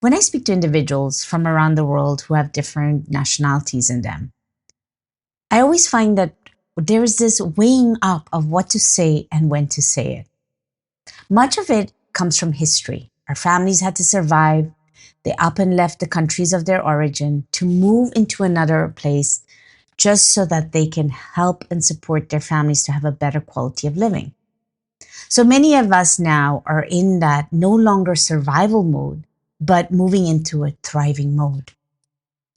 When I speak to individuals from around the world who have different nationalities in them, I always find that there is this weighing up of what to say and when to say it. Much of it comes from history. Our families had to survive. They up and left the countries of their origin to move into another place just so that they can help and support their families to have a better quality of living. So many of us now are in that no longer survival mode, but moving into a thriving mode.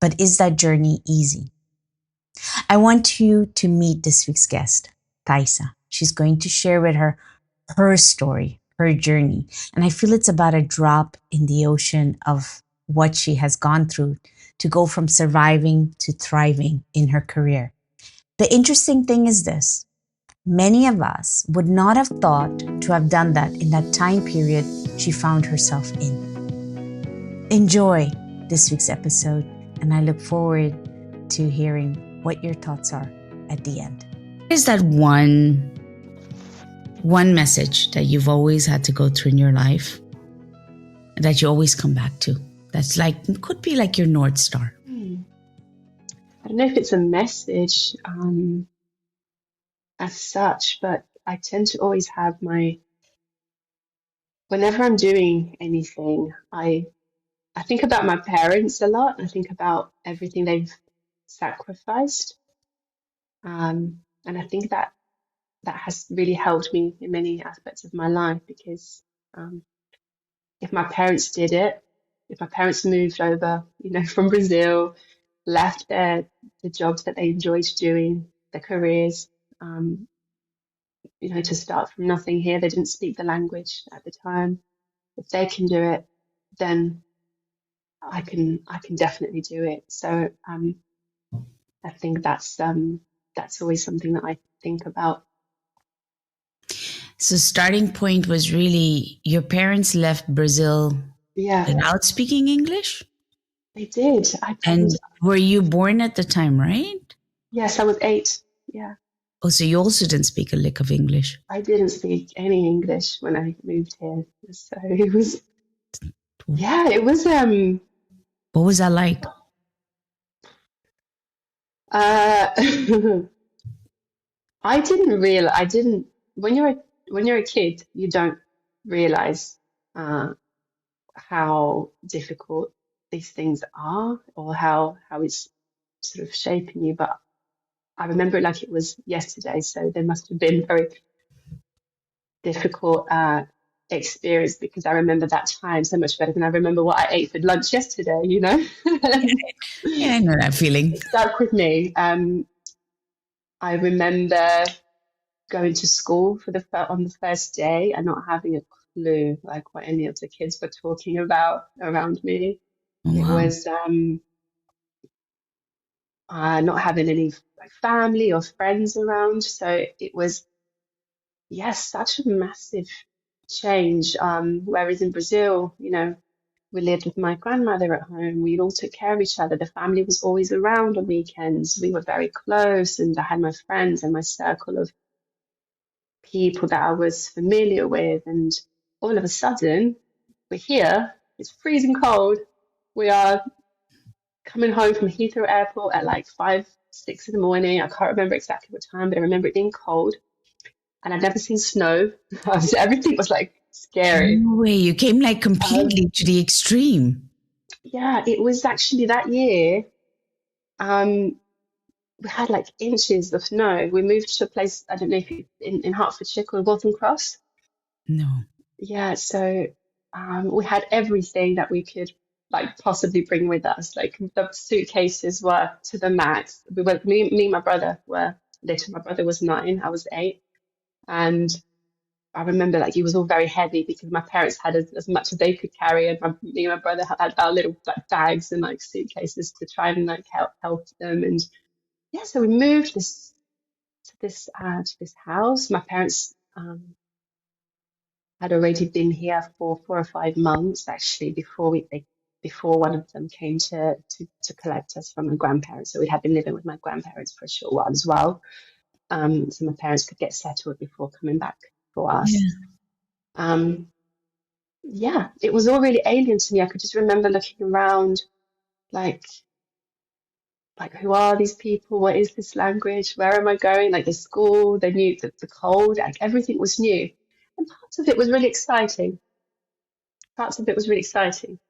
But is that journey easy? I want you to meet this week's guest, Thaisa. She's going to share with her story, her journey. And I feel it's about a drop in the ocean of what she has gone through to go from surviving to thriving in her career. The interesting thing is this. Many of us would not have thought to have done that in that time period she found herself in. Enjoy this week's episode, and I look forward to hearing what your thoughts are at the end. What is that one message that you've always had to go through in your life that you always come back to? That's like, could be like your North Star. I don't know if it's a message as such, but I tend to always have whenever I'm doing anything, I think about my parents a lot. I think about everything they've sacrificed. And I think that has really helped me in many aspects of my life, because if my parents did it, if my parents moved over, from Brazil, left the jobs that they enjoyed doing, their careers, to start from nothing here. They didn't speak the language at the time. If they can do it, then I can definitely do it. So I think that's always something that I think about. So starting point was really your parents left Brazil without speaking English? They did. And were you born at the time, right? Yes, I was 8. Yeah. Oh, so you also didn't speak a lick of English? I didn't speak any English when I moved here. So it was, it was. What was that like? I didn't, when you're a kid, you don't realize how difficult these things are, or how it's sort of shaping you. But I remember it like it was yesterday, so there must have been very difficult experience, because I remember that time so much better than I remember what I ate for lunch yesterday, Yeah, I know that feeling. It stuck with me. I remember going to school on the first day and not having a clue like what any of the kids were talking about around me. Wow. It was not having any family or friends around. So it was, such a massive change. Whereas in Brazil, we lived with my grandmother at home. We all took care of each other. The family was always around on weekends. We were very close, and I had my friends and my circle of people that I was familiar with. And all of a sudden, we're here. It's freezing cold. We are coming home from Heathrow Airport at like 5, 6 in the morning. I can't remember exactly what time, but I remember it being cold. And I'd never seen snow. Everything was like scary. No way, you came like completely to the extreme. Yeah, it was actually that year. We had like inches of snow. We moved to a place, I don't know if you, in Hertfordshire, called Waltham Cross. No. Yeah, so we had everything that we could like possibly bring with us. Like the suitcases were to the max. Me and my brother were little. My brother was 9, I was 8. And I remember like it was all very heavy because my parents had as much as they could carry, and me and my brother had our little like bags and like suitcases to try and like help them. And yeah, so we moved to this house. My parents had already been here for 4 or 5 months actually before one of them came to collect us from my grandparents. So we had been living with my grandparents for a short while as well. So my parents could get settled before coming back for us. Yeah. yeah, it was all really alien to me. I could just remember looking around, like, who are these people? What is this language? Where am I going? Like the school, the new, the cold, like everything was new. And parts of it was really exciting. Parts of it was really exciting.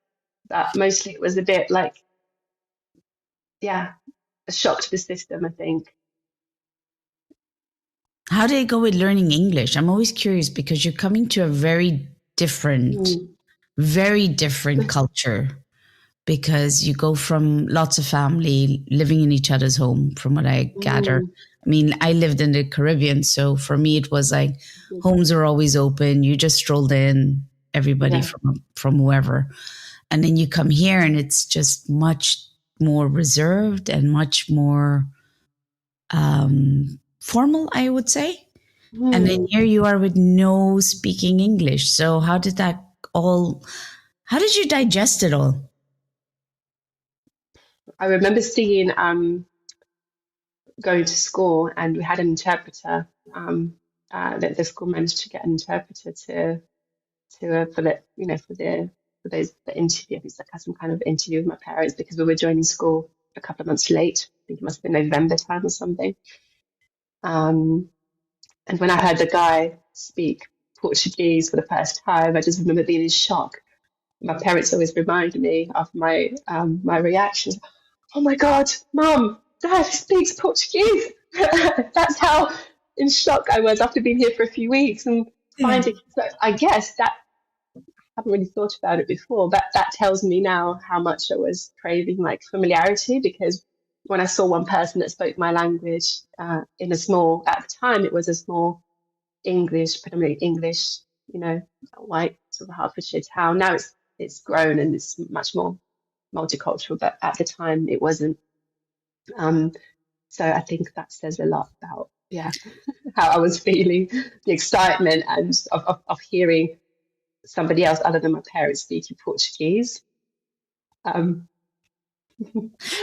But mostly it was a bit like, yeah, a shock to the system, I think. How did it go with learning English? I'm always curious because you're coming to a Mm. very different culture, because you go from lots of family living in each other's home, from what I gather. Mm. I mean, I lived in the Caribbean, so for me it was like homes are always open. You just strolled in, everybody Yeah. from whoever. And then you come here and it's just much more reserved and much more formal, I would say. And then Mm. here you are with no speaking English. So how did you digest it all? I remember seeing going to school, and we had an interpreter. That the school managed to get an interpreter for the for those the interview. It's like some kind of interview with my parents because we were joining school a couple of months late. I think it must have been November time or something. Um, and when I heard the guy speak Portuguese for the first time, I just remember being in shock. My parents always remind me of my reactions. Oh my God, Mum, Dad speaks Portuguese. That's how in shock I was after being here for a few weeks and Yeah. finding. So I guess that I haven't really thought about it before, but that tells me now how much I was craving like familiarity, because when I saw one person that spoke my language in a small, at the time it was a small English, predominantly English, white sort of Hertfordshire town. Now it's grown and it's much more multicultural, but at the time it wasn't. Um, so I think that says a lot about, yeah, how I was feeling, the excitement and of hearing somebody else other than my parents speaking Portuguese. Um,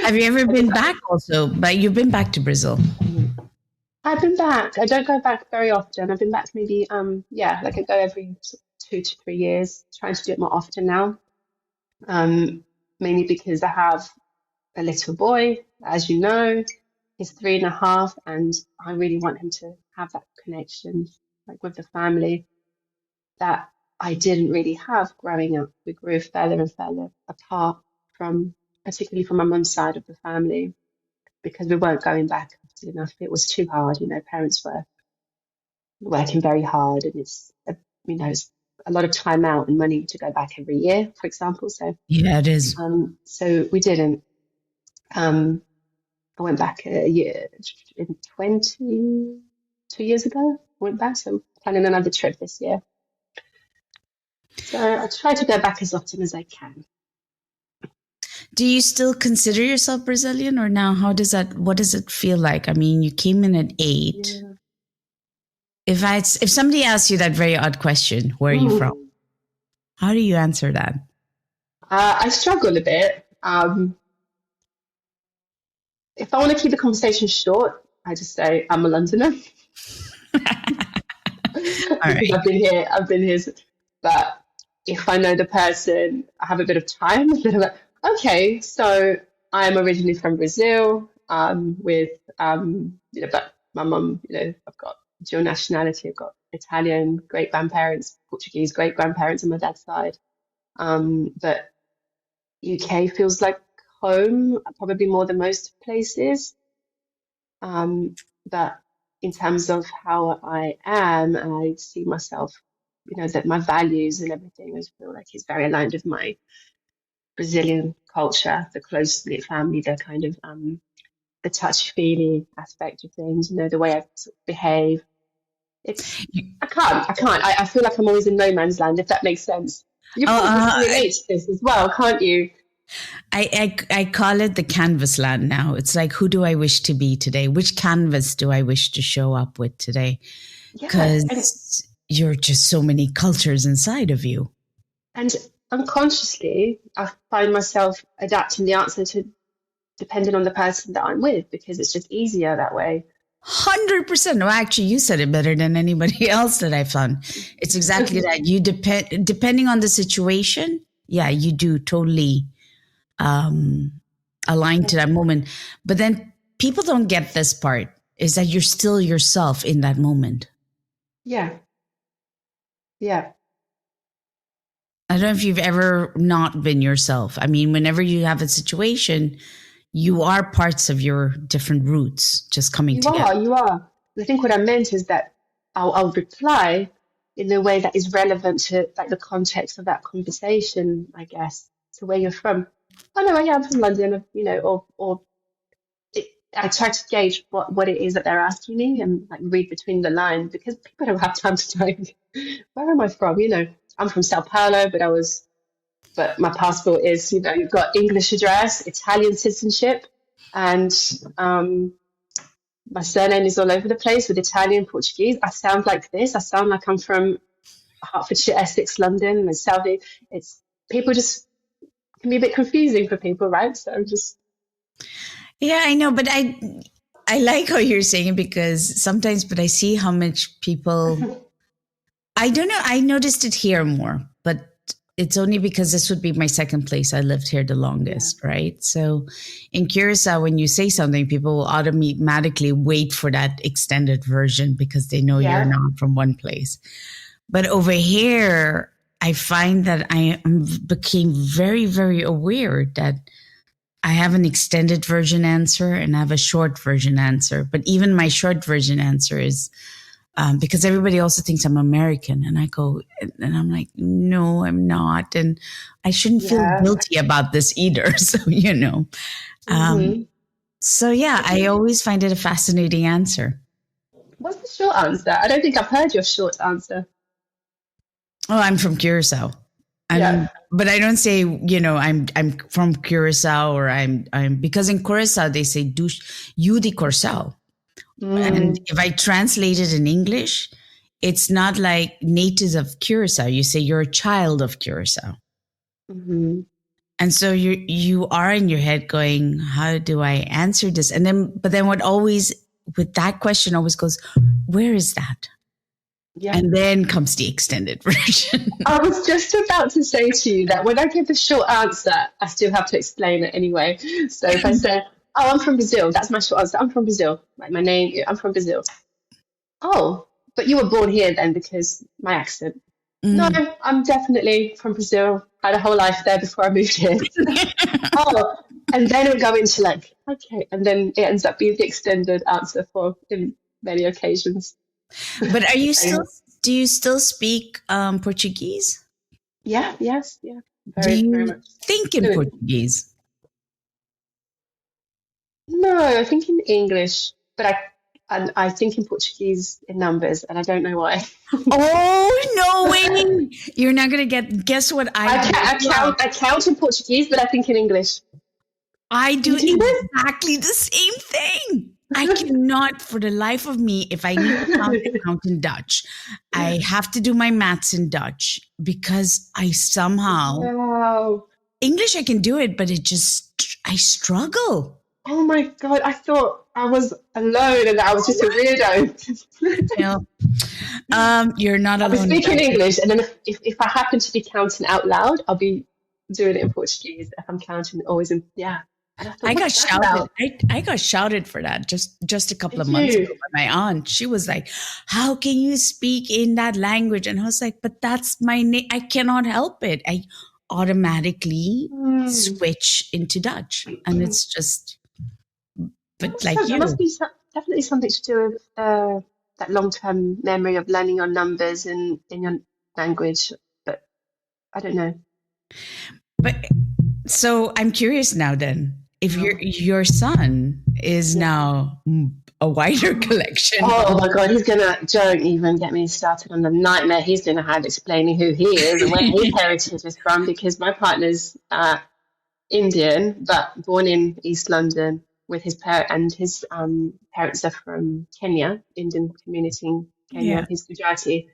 Have you ever I guess been back also? But you've been back to Brazil. I've been back. I don't go back very often. I've been back maybe, like I go every 2 to 3 years, trying to do it more often now. Um, Mainly because I have a little boy, as you know, he's 3.5, and I really want him to have that connection, like with the family that I didn't really have growing up. We grew further and further apart from, particularly from my mum's side of the family, because we weren't going back often enough. It was too hard. Parents were working very hard, and it's a lot of time out and money to go back every year, for example. So, Yeah, it is. so we didn't. Um, I went back a year in 2 years ago. I went back, so I'm planning another trip this year. So I try to go back as often as I can. Do you still consider yourself Brazilian, or now what does it feel like? I mean, you came in at 8. Yeah. If somebody asks you that very odd question, where are you from? Mm. How do you answer that? I struggle a bit. If I want to keep the conversation short, I just say I'm a Londoner All because right. I've been here. But if I know the person, I have a bit of time. Then I'm like, okay, so I'm originally from Brazil. But my mum, I've got dual nationality. I've got Italian great grandparents, Portuguese great grandparents on my dad's side. But UK feels like home, probably more than most places. But in terms of how I am, I see myself, that my values and everything, I feel like it's very aligned with my Brazilian culture, the close knit family, the kind of the touchy-feely aspect of things, the way I sort of behave. It's I feel like I'm always in no man's land, if that makes sense. You probably Uh, can relate to this as well, can't you? I call it the canvas land now. It's like, who do I wish to be today? Which canvas do I wish to show up with today? Yeah, Because you're just so many cultures inside of you. and unconsciously, I find myself adapting the answer to depending on the person that I'm with, because it's just easier that way. 100%. No, actually, you said it better than anybody else that I've found. It's exactly that. You depending on the situation. Yeah, you do totally um, align to that moment. But then people don't get this part is that you're still yourself in that moment. Yeah. Yeah. I don't know if you've ever not been yourself. I mean, whenever you have a situation, you are parts of your different roots just coming together. You are. I think what I meant is that I'll reply in a way that is relevant to like the context of that conversation, I guess, to where you're from. Oh no, yeah, I'm from London, you know, or I try to gauge what it is that they're asking me and like read between the lines because people don't have time to like, where am I from? You know, I'm from Sao Paulo, but my passport is, you know, you've got English address, Italian citizenship, and my surname is all over the place with Italian, Portuguese. I sound like this. I sound like I'm from Hertfordshire, Essex, London, and South. It's people just can be a bit confusing for people, right? So I'm just Yeah, I know, but I like how you're saying it because sometimes, but I see how much people. I don't know. I noticed it here more, but it's only because this would be my second place. I lived here the yeah, longest, right? So in Curacao, when you say something, people will automatically wait for that extended version because they know you're yeah, not from one place. But over here, I find that became very, very aware that I have an extended version answer and I have a short version answer. But even my short version answer is because everybody also thinks I'm American. And I go, and I'm like, no, I'm not. And I shouldn't feel yeah. guilty about this either. So, you know. hmm So, yeah, I always find it a fascinating answer. What's the short answer? I don't think I've heard your short answer. Oh, I'm from Curacao. Yeah. But I don't say, you know, I'm from Curacao or I'm because in Curacao they say you de Curacao. And Mm, if I translate it in English, it's not like natives of Curacao. You say you're a child of Curacao. hmm And so you are in your head going, how do I answer this? And then but then what always with that question always goes, where is that? Yeah. And then comes the extended version. I was just about to say to you that when I give the short answer, I still have to explain it anyway. So if I say, "Oh, I'm from Brazil," that's my short answer. I'm from Brazil. Like my name, I'm from Brazil. Oh, but you were born here then because my accent. No, Mm. I'm definitely from Brazil. Had a whole life there before I moved here. Oh, and then it would go into like, okay, and then it ends up being the extended answer for in many occasions. But are you So, still do you still speak Portuguese? yeah, yes, yeah, Do very, very you much. think in Fluent. Portuguese? No, I think in English, but I think in Portuguese in numbers, and I don't know why. Oh no way! You're not gonna guess what I do as well. I count in Portuguese, but I think in English. I Do do you do this? exactly the same thing. I cannot for the life of me, if I need to count, I count in Dutch. I have to do my maths in Dutch because I somehow Wow. English I can do it, but it just I struggle. Oh my God, I thought I was alone and I was just a weirdo. You know, you're not I'll be alone in speaking that. English, and then if I happen to be counting out loud, I'll be doing it in Portuguese. If I'm counting always in, yeah. And I thought, I got what's that shouted. about? I got shouted for that just a couple of Did months ago you? by my aunt. She was like, "How can you speak in that language?" And I was like, "But that's my name. I cannot help it. I automatically Hmm. switch into Dutch, and it's just, but like There must you, be definitely something to do with that long-term memory of learning your numbers in your language, but I don't know. but so I'm curious now. Then, if No. your son is Yeah. now a wider collection Oh of my God, don't even get me started on the nightmare he's gonna have explaining who he is and where his heritage is from because my partner's Indian, but born in East London with his parent and his parents are from Kenya, Indian community in Kenya. yeah. He's Gujarati.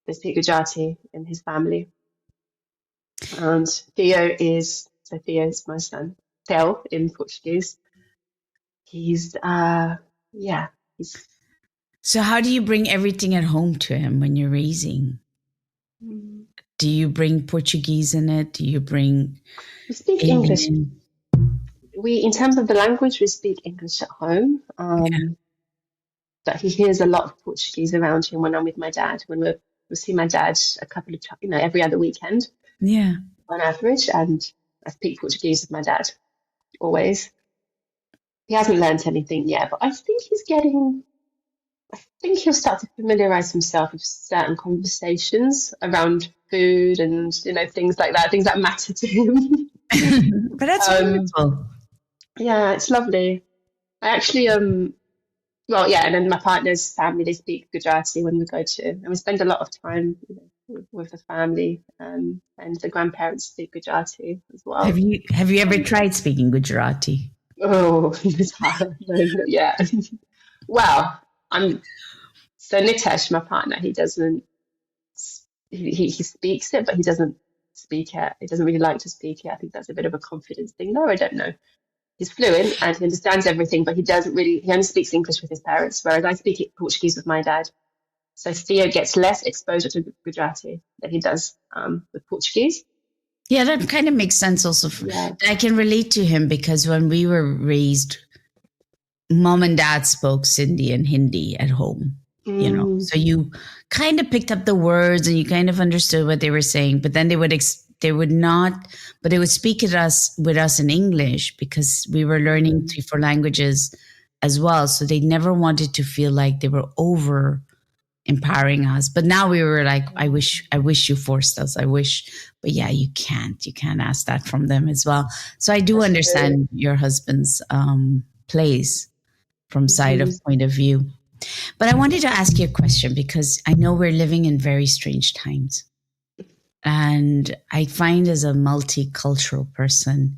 They speak Gujarati in his family. And Theo is my son. Theo in Portuguese. He's yeah. He's So how do you bring everything at home to him when you're raising? mm, Do you bring Portuguese in it? Do you bring we speak English. Indian? In terms of the language, we speak English at home. But he hears a lot of Portuguese around him when I'm with my dad. When we see my dad a couple of times, every other weekend Yeah. on average, and I speak Portuguese with my dad always. He hasn't learned anything yet, but I think I think he'll start to familiarize himself with certain conversations around food and, things like that, things that matter to him. But that's um, wonderful. yeah, it's lovely. I actually, well, yeah, and then my partner's family, they speak Gujarati when we go to, and we spend a lot of time, with the family, and the grandparents speak Gujarati as Have well. you ever tried speaking Gujarati? Oh, it's hard. No, yeah. Well, so Nitesh, my partner, he doesn't, he speaks it, but he doesn't speak it. He doesn't really like to speak it. I think that's a bit of a confidence thing. No, I don't know. He's fluent and he understands everything, but he only speaks English with his parents, whereas I speak Portuguese with my dad. So Theo gets less exposure to Gujarati than he does with Portuguese. Yeah, that kind of makes sense also. Yeah. I can relate to him because when we were raised, mom and dad spoke Sindhi and Hindi at home, So you kind of picked up the words and you kind of understood what they were saying, but then they would speak with us in English because we were learning 3-4 languages as well. So they never wanted to feel like they were over empowering us. But now we were like, I wish you forced us. But yeah, you can't ask that from them as well. So I do That's understand your husband's place from side of point of view. But I wanted to ask you a question because I know we're living in very strange times. And I find as a multicultural person,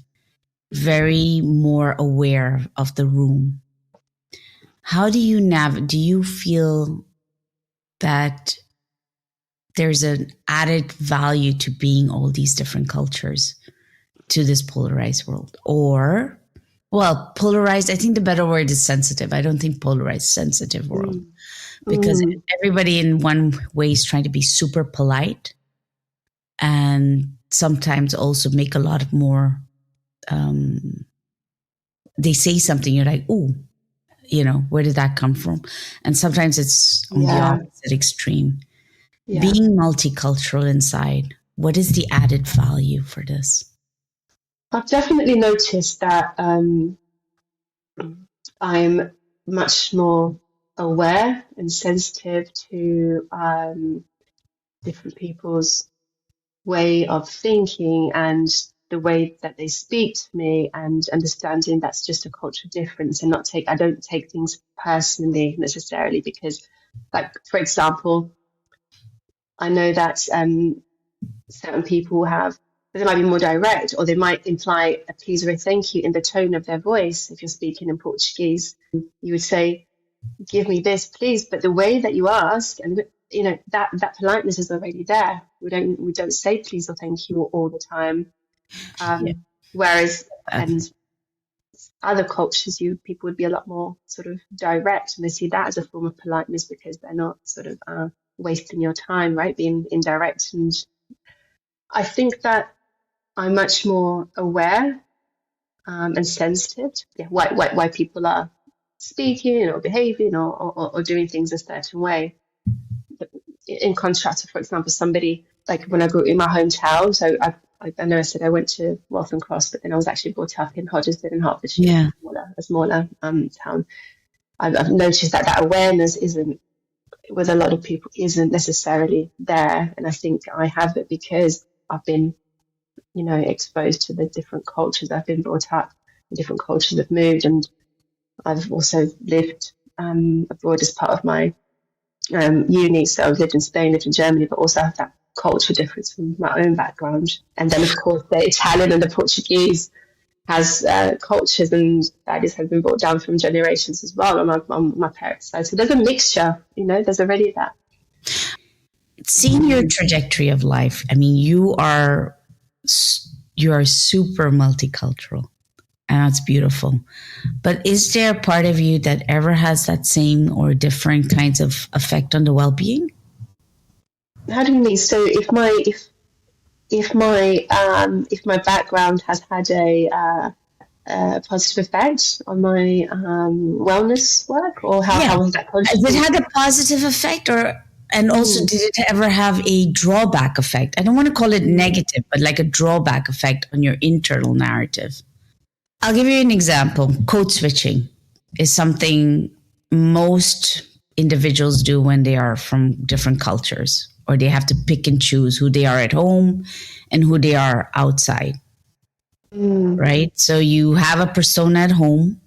very more aware of the room. How do you feel that there's an added value to being all these different cultures to this polarized world? Or, well, polarized, I think the better word is sensitive. I don't think polarized, sensitive world. Because everybody in one way is trying to be super polite and sometimes also make a lot of more, they say something, you're like, ooh, where did that come from? And sometimes it's on the opposite extreme. Yeah. Being multicultural inside, what is the added value for this? I've definitely noticed that I'm much more aware and sensitive to different people's way of thinking and the way that they speak to me, and understanding that's just a cultural difference, and I don't take things personally necessarily, because, like, for example, I know that certain people they might be more direct, or they might imply a please or a thank you in the tone of their voice. If you're speaking in Portuguese, you would say, give me this, please. But the way that you ask, and that politeness is already there. We don't say please or thank you all the time. Whereas and other cultures, people would be a lot more sort of direct, and they see that as a form of politeness because they're not sort of wasting your time, right? Being indirect. And I think that I'm much more aware and sensitive to why people are speaking or behaving or doing things a certain way. In contrast to, for example, somebody like when I grew up in my hometown. So I know I said I went to Waltham Cross, but then I was actually brought up in Hoddesdon in Hertfordshire, a smaller town. I've noticed that awareness isn't, with a lot of people, isn't necessarily there, and I think I have it because I've been, exposed to the different cultures. I've been brought up in different cultures. I've moved, and I've also lived abroad as part of my uni. So I've lived in Spain, lived in Germany, but also have that culture difference from my own background. And then, of course, the Italian and the Portuguese has cultures, and that has been brought down from generations as well on my parents' side. So there's a mixture, there's already that. Seeing your trajectory of life, I mean, you are super multicultural. and that's beautiful. But is there a part of you that ever has that same or different kinds of effect on the well-being? How do you mean? So if my background has had a positive effect on my wellness work, or how has that Has it contributed? had a positive effect, or and also did it ever have a drawback effect? I don't want to call it negative, but like a drawback effect on your internal narrative. I'll give you an example. Code switching is something most individuals do when they are from different cultures, or they have to pick and choose who they are at home and who they are outside, right? So you have a persona at home.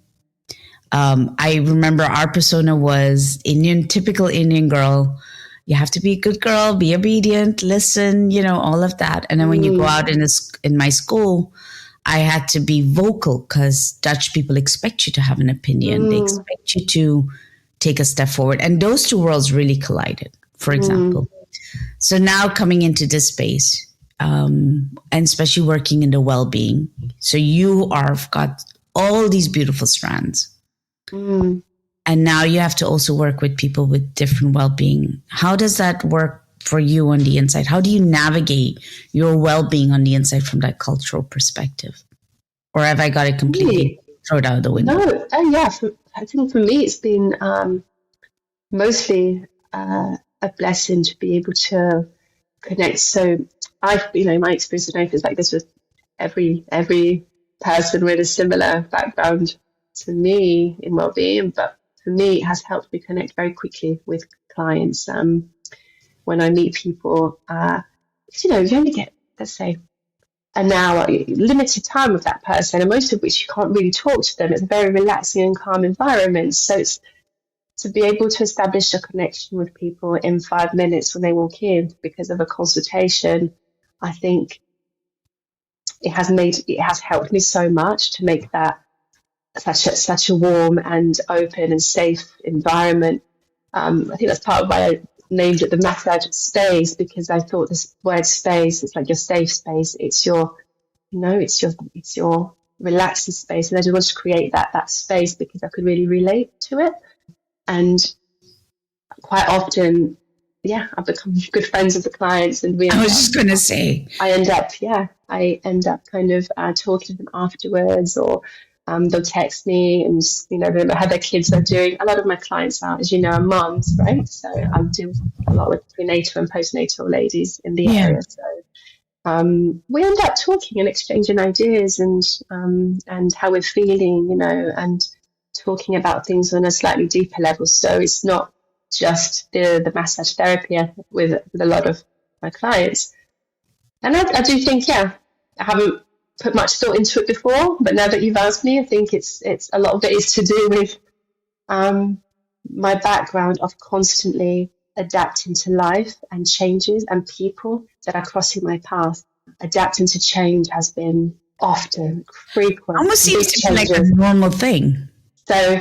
I remember our persona was Indian, typical Indian girl. You have to be a good girl, be obedient, listen, all of that. And then when you go out in my school, I had to be vocal because Dutch people expect you to have an opinion. They expect you to take a step forward. And those two worlds really collided, for example. So now coming into this space, and especially working in the well-being. So you have got all these beautiful strands. And now you have to also work with people with different well-being. How does that work for you on the inside? How do you navigate your well-being on the inside from that cultural perspective? Or have I got it completely thrown out the window? No, yeah. I think for me, it's been mostly a blessing to be able to connect. So my experience with life is like this with every person with a similar background to me in well-being, but for me, it has helped me connect very quickly with clients. When I meet people, you only get, let's say, an hour, limited time with that person, and most of which you can't really talk to them. It's a very relaxing and calm environment. So it's to be able to establish a connection with people in 5 minutes when they walk in because of a consultation. I think it has helped me so much to make that such a warm and open and safe environment. I think that's part of why I named it the massage space, because I thought this word space, it's like your safe space. It's your, it's your relaxing space. And I just wanted to create that space because I could really relate to it. And quite often, I've become good friends with the clients, and I was just going to say, I end up kind of talking to them afterwards, or they'll text me and remember how their kids are doing. A lot of my clients are, as you know, are moms, right? So I do a lot with prenatal and postnatal ladies in the area. So we end up talking and exchanging ideas and how we're feeling, and talking about things on a slightly deeper level. So it's not just the massage therapy with a lot of my clients. And I do think, I haven't put much thought into it before, but now that you've asked me, I think it's a lot of it is to do with my background of constantly adapting to life and changes and people that are crossing my path. Adapting to change has been often frequent. Almost seems to be like a normal thing. So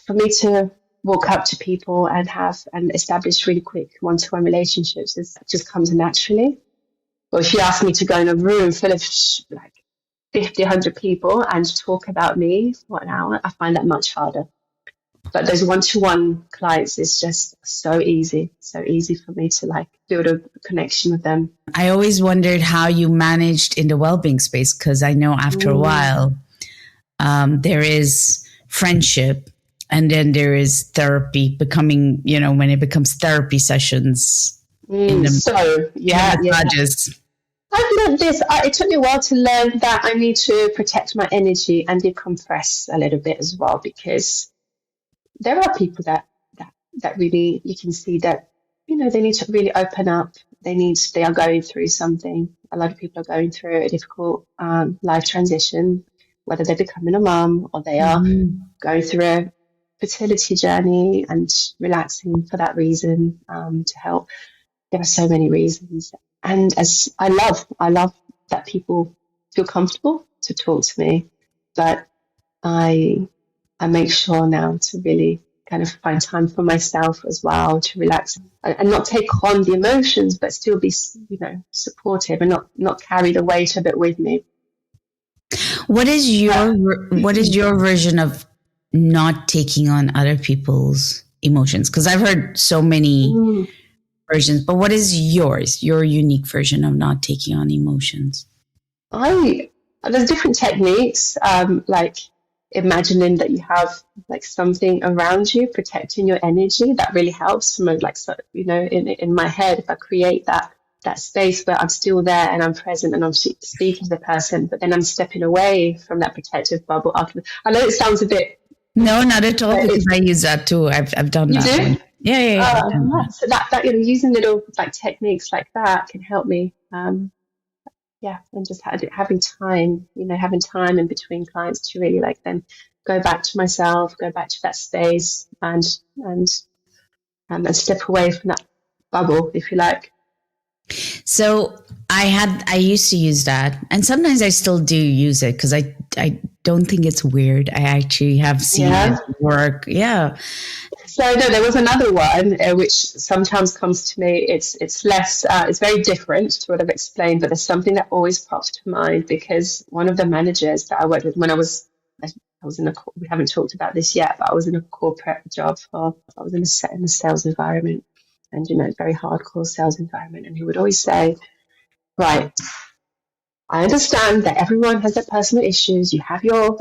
for me to walk up to people and establish really quick one-to-one relationships, it just comes naturally. Or if you ask me to go in a room full of 50, 100 people and talk about me for an hour, I find that much harder. But those one-to-one clients is just so easy for me to build a connection with them. I always wondered how you managed in the well-being space, because I know after a while there is friendship, and then there is therapy becoming, when it becomes therapy sessions. Massages. I've learned this. It took me a while to learn that I need to protect my energy and decompress a little bit as well, because there are people that really, you can see that, they need to really open up. They are going through something. A lot of people are going through a difficult life transition, whether they're becoming a mum or they are going through a fertility journey and relaxing for that reason, to help. There are so many reasons. And as I love that people feel comfortable to talk to me, but I make sure now to really kind of find time for myself as well, to relax and not take on the emotions, but still be, supportive and not carry the weight of it with me. What is Uh, your version of not taking on other people's emotions? Because I've heard so many mm, versions, but what is yours, your unique version of not taking on emotions? I there's different techniques, like imagining that you have like something around you protecting your energy. That really helps. From like, so, in my head, if I create that space where I'm still there and I'm present and I'm speaking to the person, but then I'm stepping away from that protective bubble. After, I know it sounds a bit, No, not at all, but because I use that too. I've done you that do. one. Yeah, yeah, yeah, I've done Yeah. that. So that using little like techniques like that can help me. Yeah, and just having time, having time in between clients to really like then go back to myself, go back to that space, and and step away from that bubble, if you like. So I used to use that, and sometimes I still do use it because I don't think it's weird. I actually have seen it Yeah. work. Yeah. So no, there was another one which sometimes comes to me. It's less. It's very different to what I've explained, but there's something that always pops to mind because one of the managers that I worked with when I was in a. We haven't talked about this yet, but I was in a corporate job for. I was in a sales environment, and very hardcore sales environment, and he would always say, "Right, I understand that everyone has their personal issues. You have your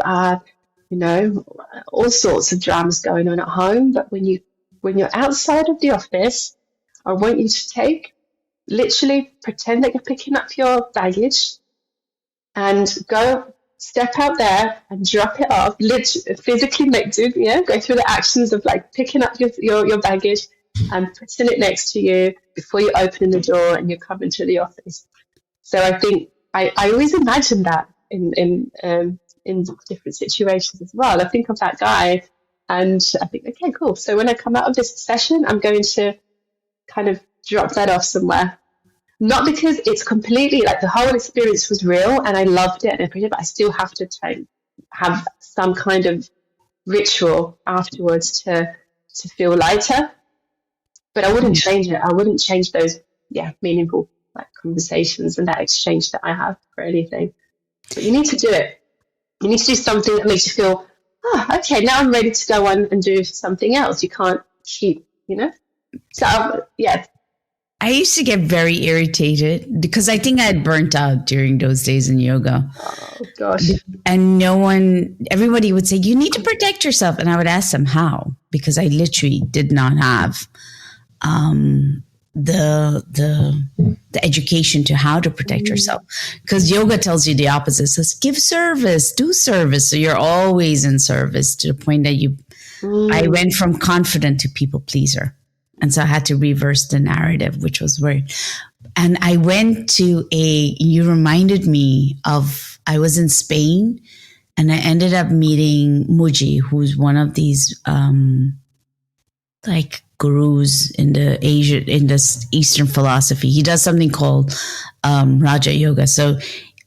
you know, all sorts of dramas going on at home. But when you're outside of the office, I want you to literally pretend that you're picking up your baggage and go step out there and drop it off. Literally, physically go through the actions of like picking up your baggage and putting it next to you before you open the door and you come into the office. So I think I always imagine that in different situations as well. I think of that guy and I think, okay, cool. So when I come out of this session, I'm going to kind of drop that off somewhere. Not because it's completely like the whole experience was real and I loved it and appreciated it, but I still have to have some kind of ritual afterwards to feel lighter. But I wouldn't change it. I wouldn't change those, meaningful like conversations and that exchange that I have for anything. But you need to do it. You need to do something that makes you feel, okay, now I'm ready to go on and do something else. You can't keep, So, yeah. I used to get very irritated because I think I had burnt out during those days in yoga. Oh, gosh. And everybody would say, you need to protect yourself. And I would ask them how, because I literally did not have the education to how to protect yourself. Because yoga tells you the opposite. It says, give service, do service. So you're always in service to the point that I went from confident to people pleaser. And so I had to reverse the narrative, which was weird. And I went to you reminded me of, I was in Spain and I ended up meeting Muji, who's one of these, like gurus in the Eastern philosophy. He does something called, Raja Yoga. So,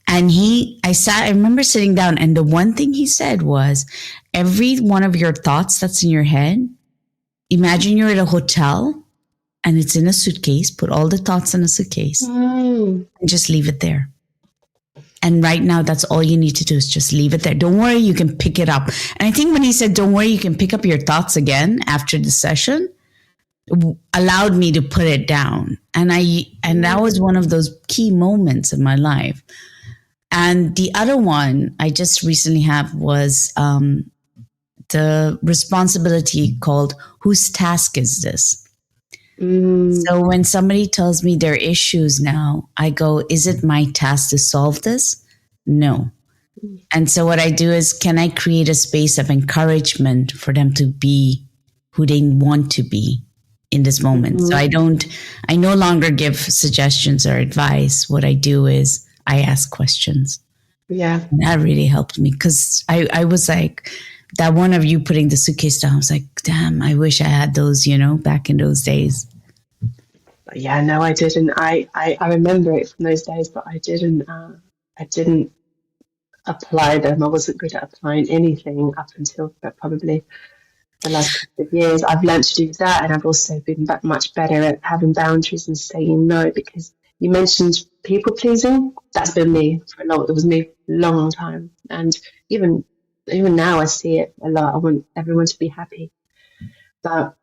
and I remember sitting down and the one thing he said was, every one of your thoughts that's in your head, imagine you're at a hotel and it's in a suitcase. Put all the thoughts in a suitcase and just leave it there. And right now, that's all you need to do is just leave it there. Don't worry, you can pick it up. And I think when he said, don't worry, you can pick up your thoughts again after the session, allowed me to put it down. And that was one of those key moments in my life. And the other one I just recently have was, the responsibility called, whose task is this? So when somebody tells me their issues now, I go, is it my task to solve this? No. And so what I do is, can I create a space of encouragement for them to be who they want to be in this moment? So I no longer give suggestions or advice. What I do is I ask questions. Yeah. And that really helped me because I was like, that one of you putting the suitcase down, I was like, damn, I wish I had those, back in those days. Yeah, no, I didn't. I remember it from those days, but I didn't apply them. I wasn't good at applying anything up until probably the last couple of years. I've learned to do that, and I've also been much better at having boundaries and saying no, because You mentioned people pleasing. That's been me for a long. It was me a long time, and even now I see it a lot. I want everyone to be happy, but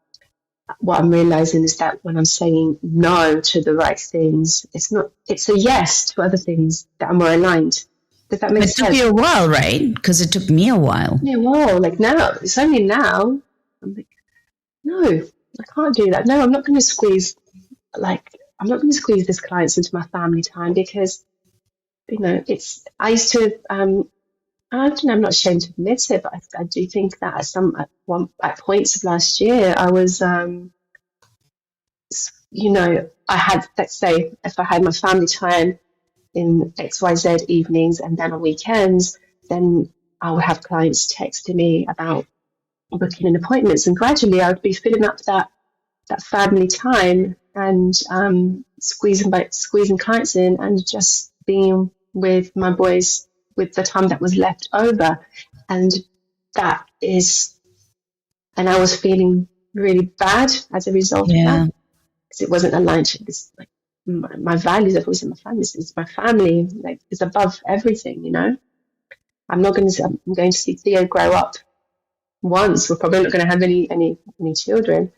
what I'm realizing is that when I'm saying no to the right things, it's a yes to other things that are more aligned. Does that make It took sense? you a while, right? Because it took me a while. Yeah, whoa, like now, it's only now. I'm like, no, I can't do that. No, I'm not going to squeeze, this clients into my family time because, I used to, I don't know, I'm not ashamed to admit it, but I do think that at points of last year, I was, I had, let's say, if I had my family time in XYZ evenings and then on weekends, then I would have clients texting me about booking in appointments. And gradually I would be filling up that family time and squeezing clients in and just being with my boys with the time that was left over. And I was feeling really bad as a result of that. Because it wasn't aligned to this, like my values. I've always said my family is my family, like is above everything. I'm going to see Theo grow up once. We're probably not going to have any children,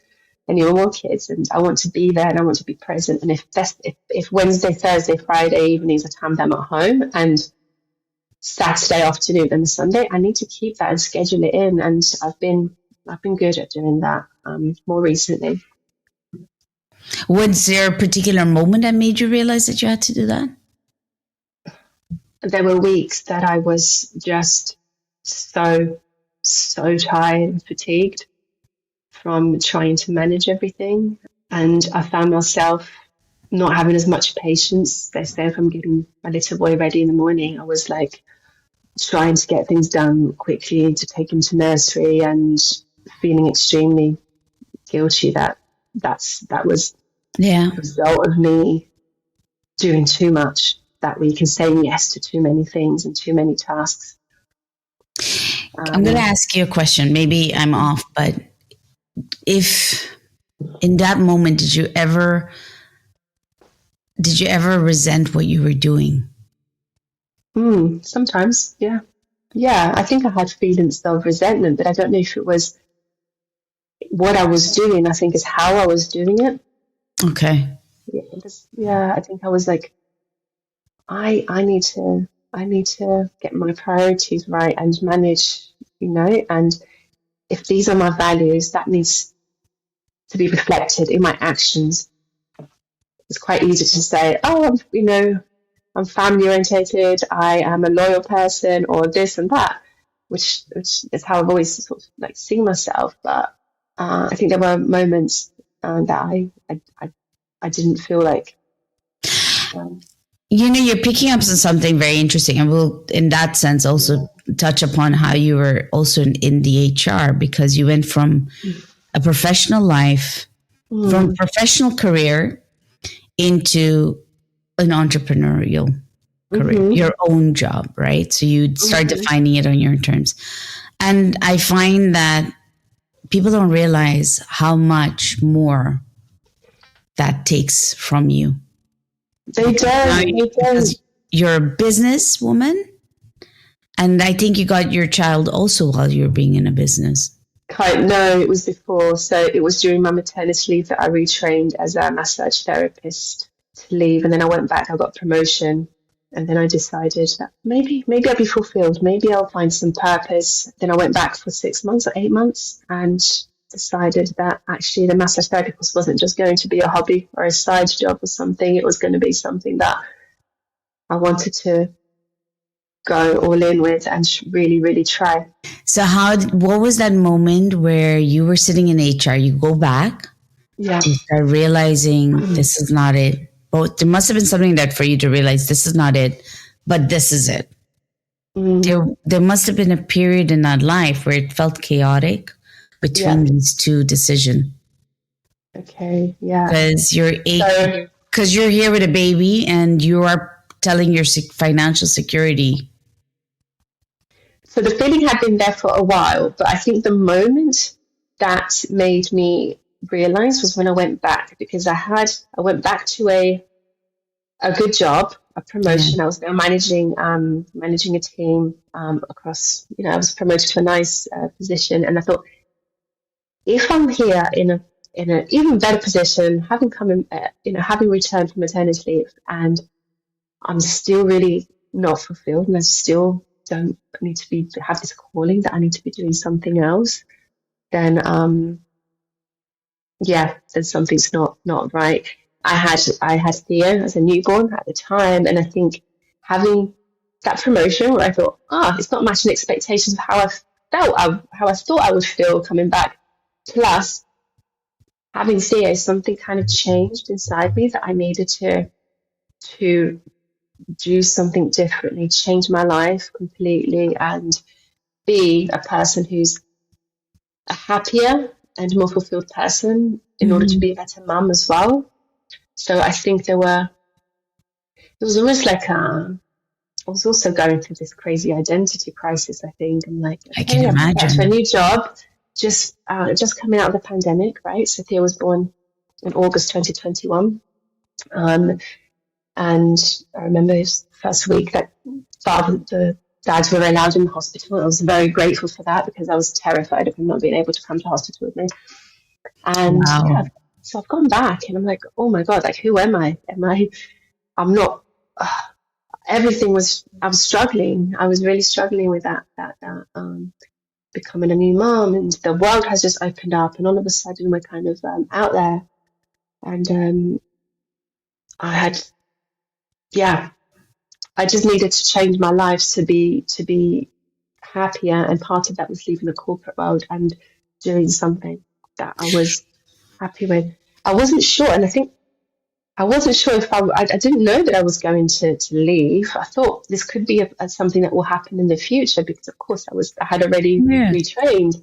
any more kids, and I want to be there and I want to be present. And if Wednesday, Thursday, Friday evenings are time that I'm at home, and Saturday afternoon and Sunday, I need to keep that and schedule it in. And I've been good at doing that more recently. Was there a particular moment that made you realize that you had to do that? There were weeks that I was just so tired and fatigued from trying to manage everything. And I found myself not having as much patience. They say if I'm getting my little boy ready in the morning, I was like trying to get things done quickly to take him to nursery and feeling extremely guilty that was the result of me doing too much that week and saying yes to too many things and too many tasks. I'm going to ask you a question. Maybe I'm off, but if in that moment, did you ever resent what you were doing? Sometimes, yeah. Yeah, I think I had feelings of resentment, but I don't know if it was what I was doing. I think it's how I was doing it. Okay. Yeah, I think I was like, I need to get my priorities right and manage, and if these are my values, that needs to be reflected in my actions. It's quite easy to say, oh, I'm family orientated, I am a loyal person, or this and that, which is how I've always sort of like seen myself. But I think there were moments that I didn't feel like. You're picking up on something very interesting, and we'll, in that sense, also touch upon how you were also in the HR, because you went from a professional life, from a professional career into an entrepreneurial career, your own job, right? So you start defining it on your terms. And I find that people don't realize how much more that takes from you. They don't. Because you're a businesswoman. And I think you got your child also while you were being in a business. No, it was before. So it was during my maternity leave that I retrained as a massage therapist to leave. And then I went back, I got a promotion. And then I decided that maybe I'll be fulfilled. Maybe I'll find some purpose. Then I went back for 6 months or 8 months and decided that actually the massage therapist wasn't just going to be a hobby or a side job or something. It was going to be something that I wanted to go all in with and really, really try. So what was that moment where you were sitting in HR, you go back, you start realizing this is not it. But there must have been something that for you to realize this is not it, but this is it. There must have been a period in that life where it felt chaotic between these two decisions. Okay, yeah. Because you're here with a baby and you are telling your financial security. So the feeling had been there for a while, but I think the moment that made me realize was when I went back, because I went back to a good job, a Yeah. promotion. I was now managing a team across. I was promoted to a nice position, and I thought, if I'm here in an even better position, having come in, having returned from maternity leave, and I'm still really not fulfilled, and I still don't need to have this calling that I need to be doing something else, then then something's not right. I had Theo as a newborn at the time, and I think having that promotion where I thought, it's not matching expectations of how I felt, how I thought I would feel coming back, plus having Theo, something kind of changed inside me that I needed to do something differently, change my life completely, and be a person who's a happier and more fulfilled person in order to Hmm. be a better mum as well. So I think there was almost like I was also going through this crazy identity crisis. I think I'm like, I can okay, I've got to a imagine. new job, just coming out of the pandemic, right? So Thea was born in August 2021, and I remember his first week that the dads were allowed in the hospital. I was very grateful for that because I was terrified of him not being able to come to hospital with me. And Wow. so I've gone back and I'm like, oh my God, like, who am I? I'm not, everything I was struggling. I was really struggling with that becoming a new mom, and the world has just opened up, and all of a sudden we're kind of out there. And I had, yeah, I just needed to change my life to be happier, and part of that was leaving the corporate world and doing something that I was happy with. I wasn't sure, and I think I wasn't sure if I didn't know that I was going to leave. I thought this could be something that will happen in the future because, of course, I had already Yeah. retrained.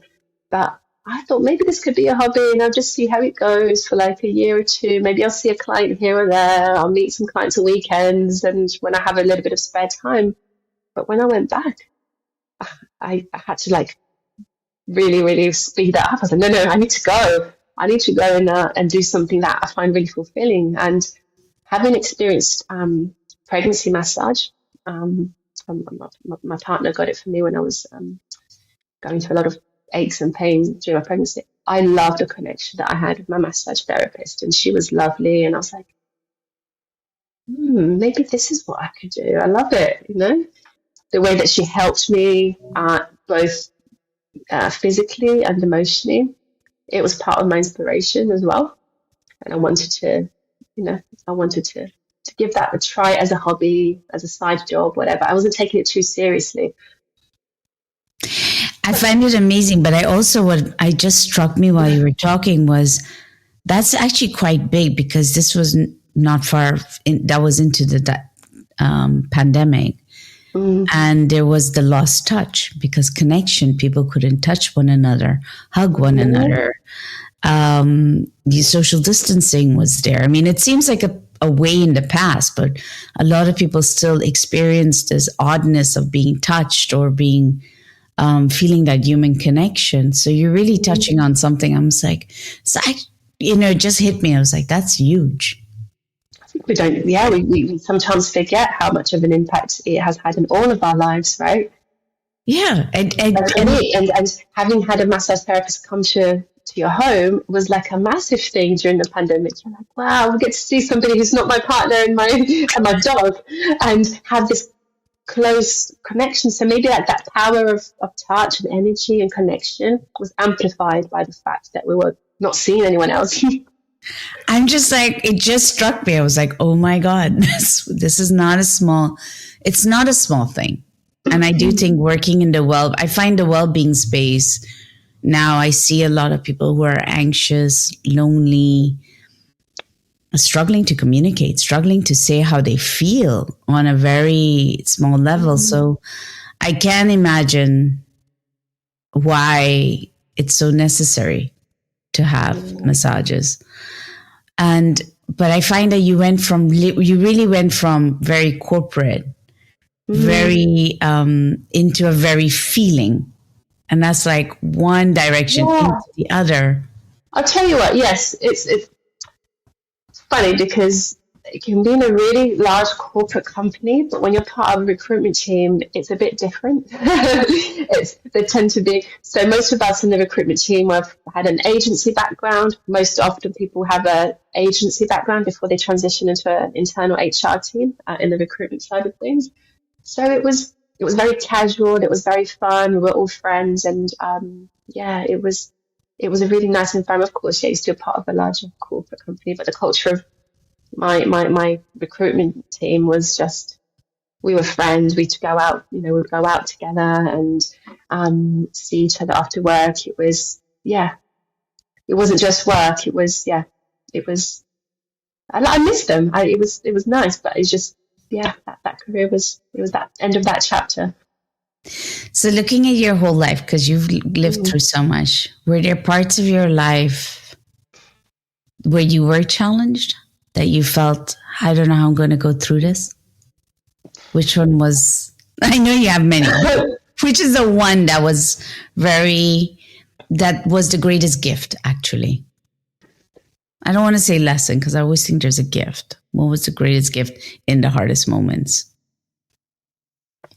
But I thought maybe this could be a hobby, and I'll just see how it goes for like a year or two. Maybe I'll see a client here or there. I'll meet some clients on weekends and when I have a little bit of spare time. But when I went back, I had to like really, really speed that up. I was like, no, I need to go. I need to go and do something that I find really fulfilling. And having experienced pregnancy massage, my partner got it for me when I was going through a lot of aches and pains during my pregnancy. I loved the connection that I had with my massage therapist, and she was lovely. And I was like, maybe this is what I could do. I love it, the way that she helped me, both physically and emotionally. It was part of my inspiration as well, and I wanted to, to give that a try as a hobby, as a side job, whatever. I wasn't taking it too seriously. I find it amazing, but what I just struck me while you were talking was that's actually quite big because this was not far that was into the pandemic. And there was the lost touch because connection, people couldn't touch one another, hug one another. The social distancing was there. I mean, it seems like a way in the past, but a lot of people still experience this oddness of being touched or being feeling that human connection. So you're really touching on something. I was like, it just hit me. I was like, that's huge. I think we sometimes forget how much of an impact it has had in all of our lives, right? Yeah. And having had a massage therapist come to your home was like a massive thing during the pandemic. You're like, wow, we get to see somebody who's not my partner and my dog, and have this close connection. So maybe that power of touch and energy and connection was amplified by the fact that we were not seeing anyone else. I'm just like, it just struck me. I was like, oh my God, this is not it's not a small thing. And I do think working in I find the well-being space now, I see a lot of people who are anxious, lonely, struggling to communicate, struggling to say how they feel on a very small level. So I can imagine why it's so necessary to have massages. But I find that you really went from very corporate, very into a very feeling. And that's like one direction into the other. I'll tell you what, yes, it's funny because it can be in a really large corporate company, but when you're part of a recruitment team, it's a bit different. They tend to be, so most of us in the recruitment team have had an agency background. Most often people have an agency background before they transition into an internal HR team in the recruitment side of things. So it was very casual. It was very fun. We were all friends, and it was a really nice environment. Of course, yeah, you're still part of a larger corporate company, but the culture of my recruitment team was just, we were friends. We'd go out, we'd go out together and see each other after work. It was, it wasn't just work. It was, it was. I missed them. It was nice, but it's just, that career was that end of that chapter. So looking at your whole life, because you've lived through so much, were there parts of your life where you were challenged, that you felt, I don't know how I'm going to go through this? Which one was, I know you have many, which is the one that was that was the greatest gift, actually? I don't want to say lesson, because I always think there's a gift. What was the greatest gift in the hardest moments?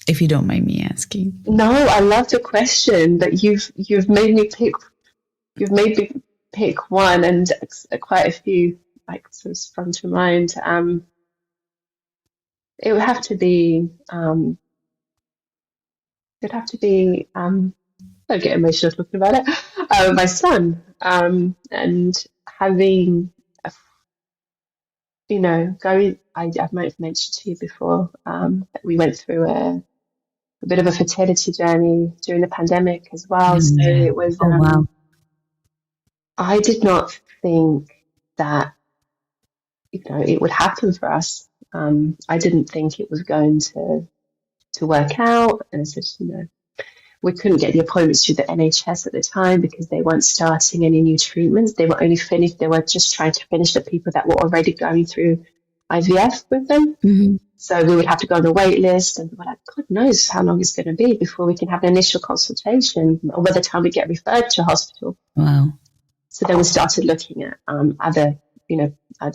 If you don't mind me asking. No, I love the question, but you've made me pick one, and quite a few sort of sprung to mind. It would have to be I get emotional talking about it. My son, and having going. I might have mentioned to you before that we went through a bit of a fertility journey during the pandemic as well. So it was. Wow. I did not think that it would happen for us. I didn't think it was going to work out, and I said, we couldn't get the appointments through the NHS at the time because they weren't starting any new treatments. They were only finished. They were just trying to finish the people that were already going through IVF with them. Mm-hmm. So we would have to go on the wait list, and we're like, God knows how long it's going to be before we can have an initial consultation, or by the time we get referred to hospital. Wow. So then we started looking at other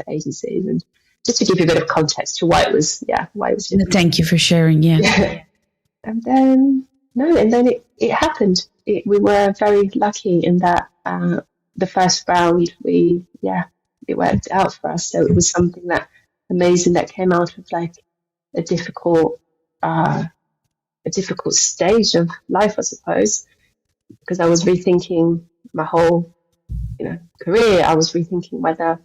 agencies, and just to give you a bit of context to why it was. Thank you for sharing. Yeah. And then it happened. We were very lucky in that the first round it worked out for us. So it was something that amazing that came out of a difficult stage of life, I suppose, because I was rethinking my whole career. I was rethinking whether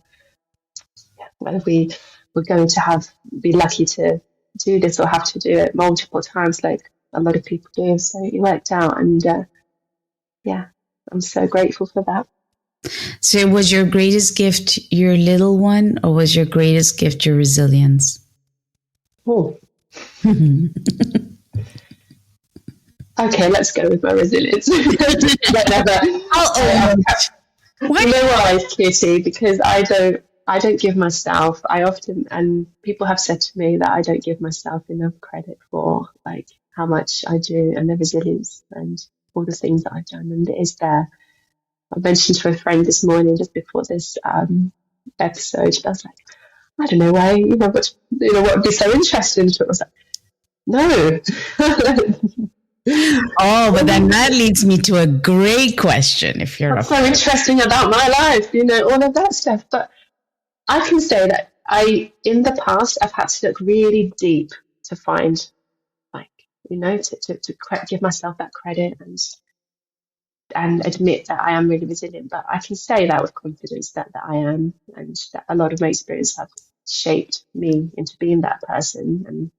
we were going to be lucky to do this or have to do it multiple times like a lot of people do. So it worked out, and I'm so grateful for that. So was your greatest gift your little one, or was your greatest gift your resilience? Oh. Okay, let's go with my resilience. You know why, Kirti? Because I don't give myself. I often, and people have said to me that I don't give myself enough credit for how much I do, and the resilience and all the things that I've done. And it is there. I mentioned to a friend this morning, just before this episode, I was like, I don't know why, what would be so interesting. I was like, no. Oh, but then that leads me to a great question. If you're What's so interesting about my life, all of that stuff. But I can say that in the past, I've had to look really deep to find, to give myself that credit and admit that I am really resilient. But I can say that with confidence that I am, and that a lot of my experience have shaped me into being that person. And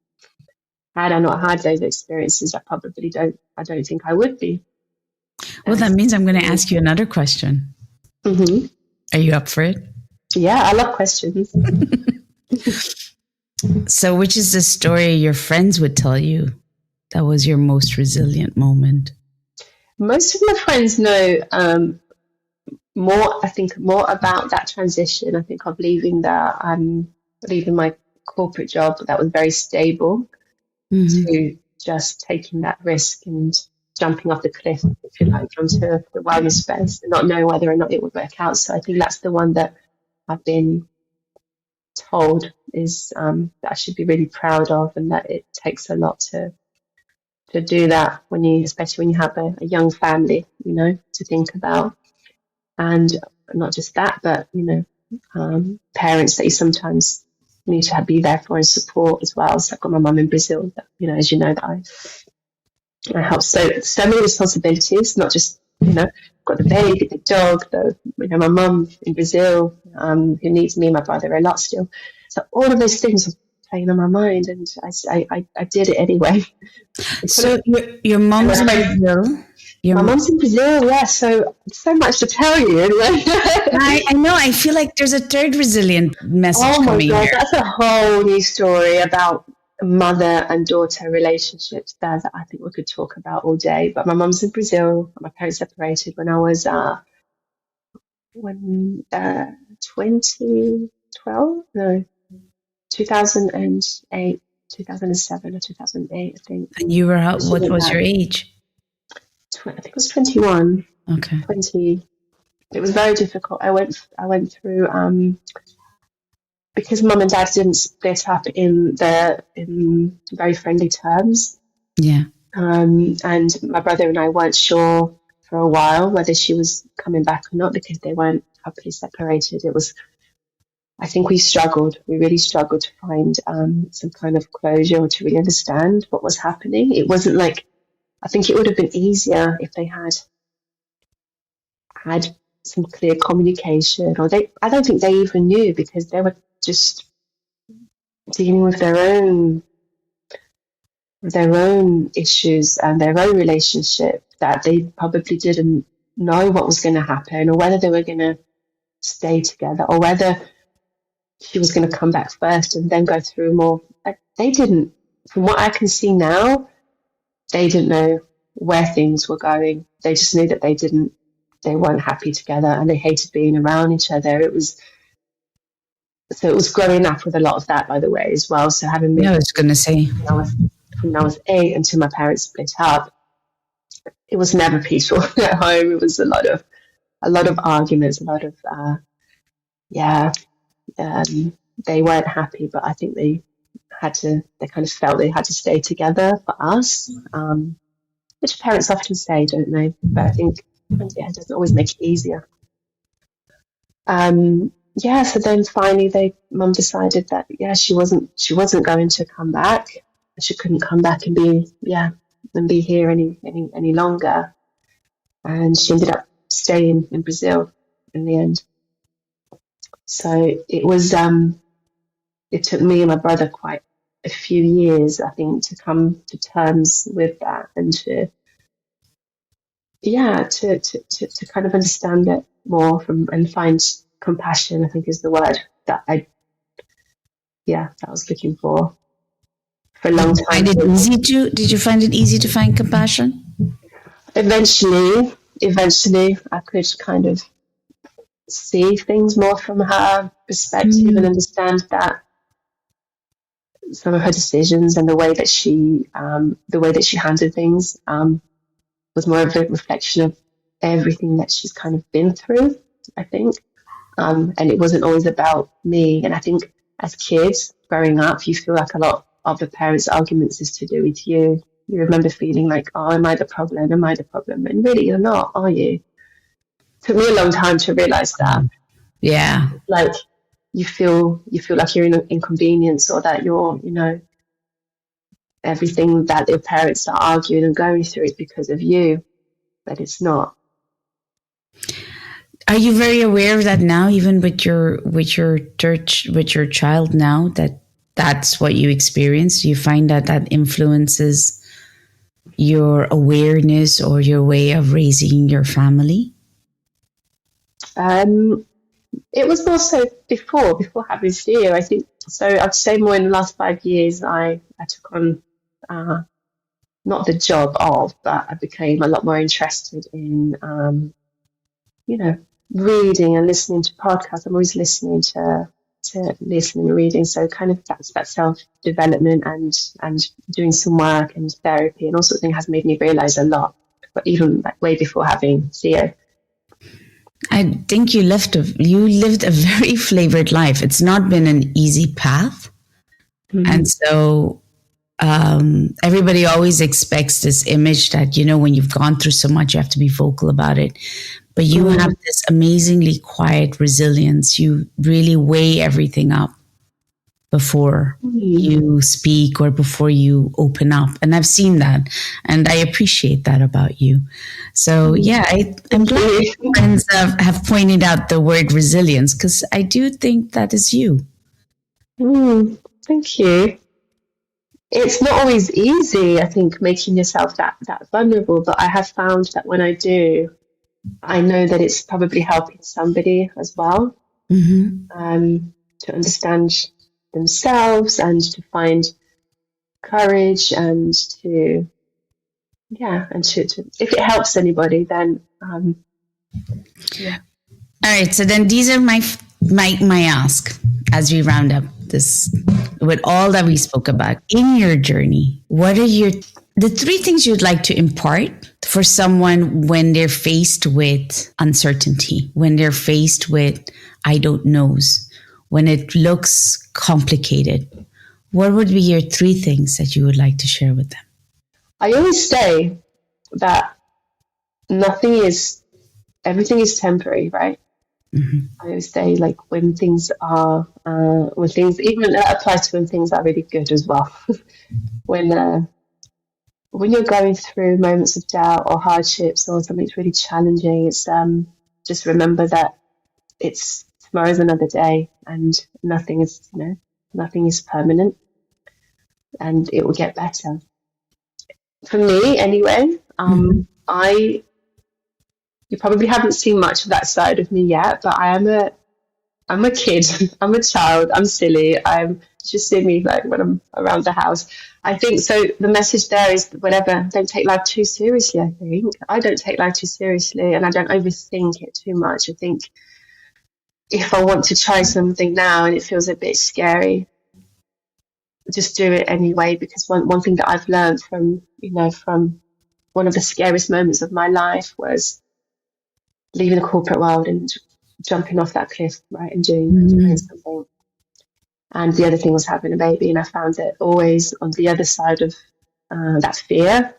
had I not had those experiences, I don't think I would be. Well, that means I'm going to ask you another question. Mm-hmm. Are you up for it? Yeah, I love questions. So which is the story your friends would tell you that was your most resilient moment? Most of my friends know more about that transition. I think of leaving my corporate job that was very stable, to just taking that risk and jumping off the cliff, if you like, onto the wellness space and not knowing whether or not it would work out. So I think that's the one that I've been told is that I should be really proud of, and that it takes a lot to do that especially when you have a young family, to think about. And not just that, but, parents that you sometimes need to be there for and support as well. So I've got my mum in Brazil, that, as you know, that I help so many responsibilities, not just, got the baby, the dog, my mum in Brazil, who needs me and my brother a lot still. So all of those things are playing on my mind, and I did it anyway. So your mom's in Brazil. My mom's in Brazil, yeah. So much to tell you anyway. I know. I feel like there's a third resilient message coming here. Oh my God, that's a whole new story about mother and daughter relationships there that I think we could talk about all day. But my mum's in Brazil. My parents separated when I was 2012, no, 2008, 2007 or 2008, I think. And you were what was your age? I think it was 21. Okay. 20. It was very difficult. I went through because mum and dad didn't split up in very friendly terms. Yeah. And my brother and I weren't sure for a while whether she was coming back or not, because they weren't happily separated. I think we really struggled to find some kind of closure, or to really understand what was happening. It wasn't like, I think it would have been easier if they had some clear communication, or I don't think they even knew, because they were just dealing with their own issues and their own relationship, that they probably didn't know what was going to happen, or whether they were going to stay together, or whether she was going to come back first and then go through more. They didn't, from what I can see now, they didn't know where things were going. They just knew that they weren't happy together, and they hated being around each other. It was growing up with a lot of that, by the way, as well. So having moved, I was going to say, when I was 8 until my parents split up, it was never peaceful at home. It was a lot of arguments, a lot of they weren't happy, but I think they kind of felt they had to stay together for us, which parents often say, don't they? But I think, it doesn't always make it easier. So then finally mum decided that, she wasn't going to come back. She couldn't come back and be here any longer. And she ended up staying in Brazil in the end. So it was, it took me and my brother quite a few years, I think, to come to terms with that, and to kind of understand it more and find compassion, I think, is the word that I was looking for a long time. Did you find it easy to find compassion? Eventually I could kind of see things more from her perspective, and understand that some of her decisions and the way that she handled things was more of a reflection of everything that she's kind of been through, I think. And it wasn't always about me. And I think as kids growing up, you feel like a lot of the parents' arguments is to do with you. You remember feeling like, oh, am I the problem? Am I the problem? And really, you're not, are you? It took me a long time to realize that. Yeah. Like you feel like you're in an inconvenience, or that you're, everything that your parents are arguing and going through is because of you, but it's not. Are you very aware of that now, even with your child now, that's what you experience? Do you find that influences your awareness or your way of raising your family? It was more so before having Theo, I think. So I'd say more in the last 5 years, I took on not the job of, but I became a lot more interested in, reading and listening to podcasts. I'm always listening to listening and reading. So kind of that's that self-development and doing some work and therapy and all sorts of things has made me realize a lot, but even like way before having Theo. I think you lived a very flavored life. It's not been an easy path. And so everybody always expects this image that, when you've gone through so much, you have to be vocal about it. But you have this amazingly quiet resilience. You really weigh everything up before you speak or before you open up. And I've seen that, and I appreciate that about you. So yeah, I'm glad friends have pointed out the word resilience, because I do think that is you. Thank you. It's not always easy, I think, making yourself that vulnerable, but I have found that when I do, I know that it's probably helping somebody as well, to understand themselves and to find courage and to if it helps anybody, then yeah. All right, so then these are my ask as we round up this with all that we spoke about in your journey. What are the three things you'd like to impart for someone when they're faced with uncertainty, when they're faced with I don't knows, when it looks complicated? What would be your three things that you would like to share with them? I always say that everything is temporary, right? I always say, like, when things even applies to when things are really good as well. when you're going through moments of doubt or hardships or something's really challenging, it's just remember that tomorrow's another day, and nothing is permanent, and it will get better. For me, anyway, you probably haven't seen much of that side of me yet, but I'm a kid. I'm a child. I'm silly. I'm just see me like when I'm around the house. I think so. The message there is whatever. Don't take life too seriously. I think I don't take life too seriously, and I don't overthink it too much. I think if I want to try something now and it feels a bit scary, just do it anyway. Because one thing that I've learned from one of the scariest moments of my life was leaving the corporate world and jumping off that cliff, right, and doing something. And the other thing was having a baby. And I found that always on the other side of that fear,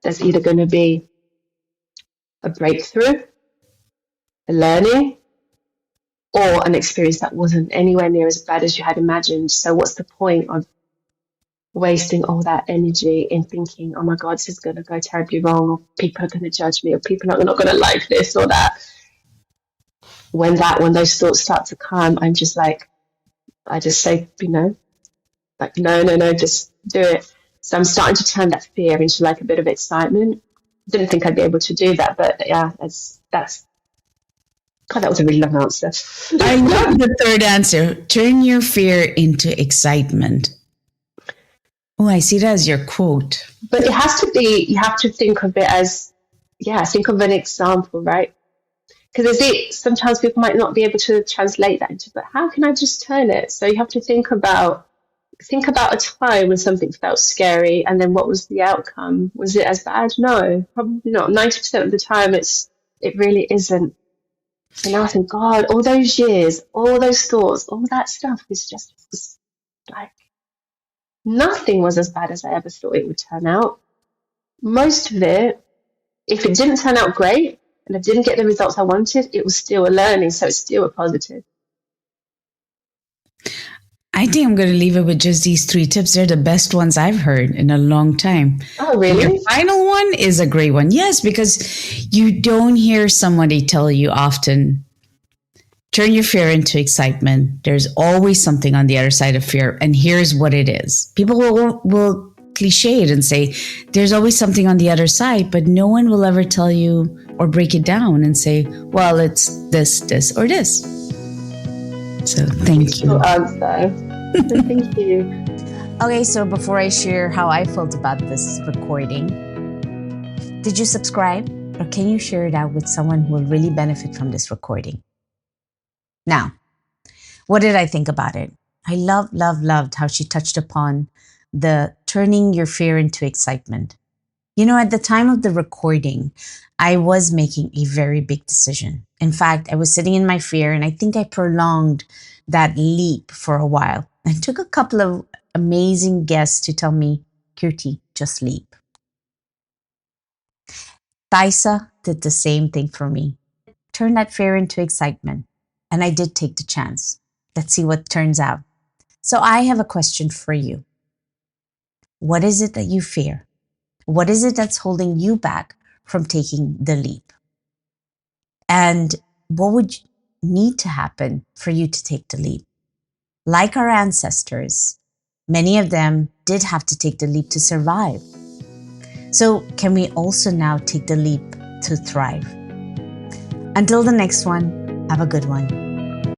there's either going to be a breakthrough, a learning, or an experience that wasn't anywhere near as bad as you had imagined. So what's the point of wasting all that energy in thinking, oh my God, this is going to go terribly wrong, or people are going to judge me, or people are not going to like this or that. When those thoughts start to come, I just say, like, no, just do it. So I'm starting to turn that fear into like a bit of excitement. Didn't think I'd be able to do that, but yeah, God, that was a really long answer. I love the third answer. Turn your fear into excitement. Oh, I see that as your quote. But it has to be, you have to think of it as, think of an example, right? Because sometimes people might not be able to translate that into, but how can I just turn it? So you have to think about a time when something felt scary, and then what was the outcome? Was it as bad? No, probably not. 90% of the time, it really isn't. And now I think, God, all those years, all those thoughts, all that stuff was like, nothing was as bad as I ever thought it would turn out. Most of it, if it didn't turn out great and I didn't get the results I wanted, it was still a learning, so it's still a positive. I think I'm going to leave it with just these three tips. They're the best ones I've heard in a long time. Oh, really? And your final one is a great one. Yes, because you don't hear somebody tell you often, turn your fear into excitement. There's always something on the other side of fear, and here's what it is. People will cliche it and say, there's always something on the other side, but no one will ever tell you or break it down and say, well, it's this, or this. So thank you. Thank you. Okay, so before I share how I felt about this recording, did you subscribe, or can you share it out with someone who will really benefit from this recording? Now, what did I think about it? I loved how she touched upon the turning your fear into excitement. At the time of the recording, I was making a very big decision. In fact, I was sitting in my fear, and I think I prolonged that leap for a while. I took a couple of amazing guests to tell me, Kirti, just leap. Thaisa did the same thing for me. Turn that fear into excitement. And I did take the chance. Let's see what turns out. So I have a question for you. What is it that you fear? What is it that's holding you back from taking the leap? And what would need to happen for you to take the leap? Like our ancestors, many of them did have to take the leap to survive. So can we also now take the leap to thrive? Until the next one, have a good one.